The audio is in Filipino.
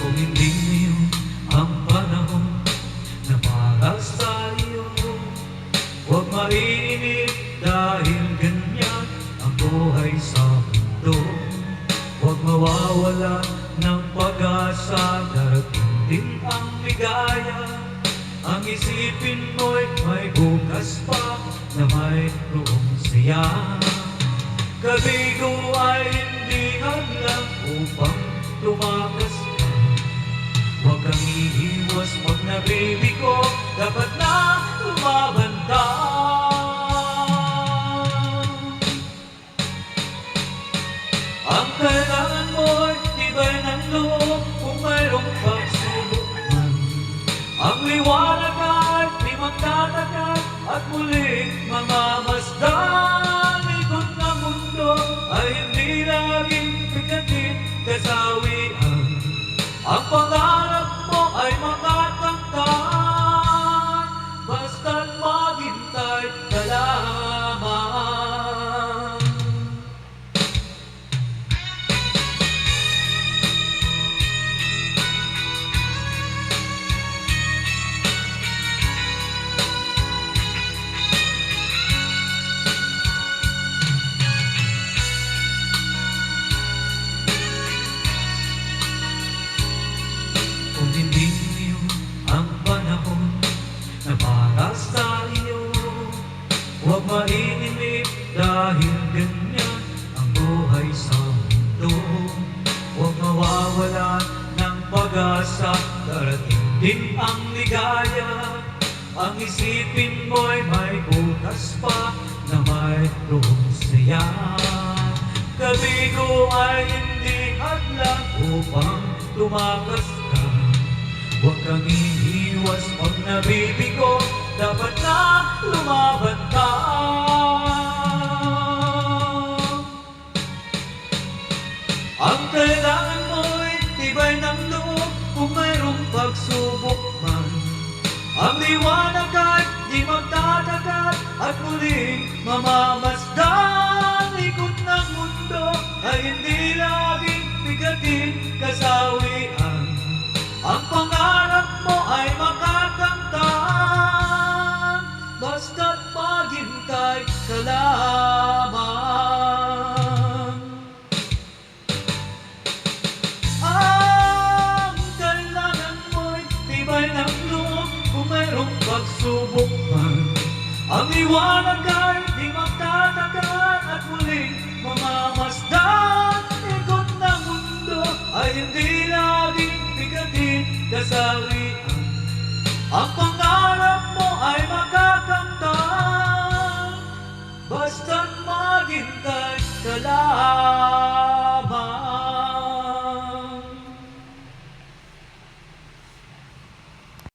Kung hindi ngayon ang panahon na para sa iyo, huwag mainip dahil ganyan ang buhay sa mundo. Huwag mawawala ng pag-asa, darating din ang ligaya. Ang isipin mo'y may bukas pa na mayroong siya. Kabigo ay hindi hadlang upang tumakas ka. Huwag kang iiwas pag nabibigo, dapat na lumaban ka. Ang kailangan mo'y tibay ng loob kung mayroong pagsubok man. Ang liwanag ay di magtatagal at muling mamamasdan. Ikot ng mundo ay hindi laging bigatin kasawian. Ang pangarap mo ay makakamtan, basta't maghintay ka lamang. Kung hindi ngayon ang panahon na para sa iyo, huwag mainimik dahil ganyan ang buhay sa mundo. Huwag mawawalan ng pag-asa, darating din ang ligaya. Ang isipin mo'y may bukas pa na mayroong siya. Kabigo ay hindi hadlang upang tumakas ka. Huwag kang iiwas pag nabibigo, dapat na lumaban ka. Ang kailangan mo'y tibay ng loob kung mayroong pagsubok man. Ang liwanag ay di magtatagal at muling mamamasdan. Ikot ng mundo ay hindi laging bigatin kasawian. Ang pangarap mo ay makakamtan, basta't maghintay ka lamang. Ang kailangan mo'y tibay ng loob kung mayroong pagsubok man. Ang liwanag ay di magtatagal at muling mamamasdan. Ikot ng mundo ay hindi laging bigatin kasawian. Ang pangarap mo ay makakamtan, basta't maghintay ka lang.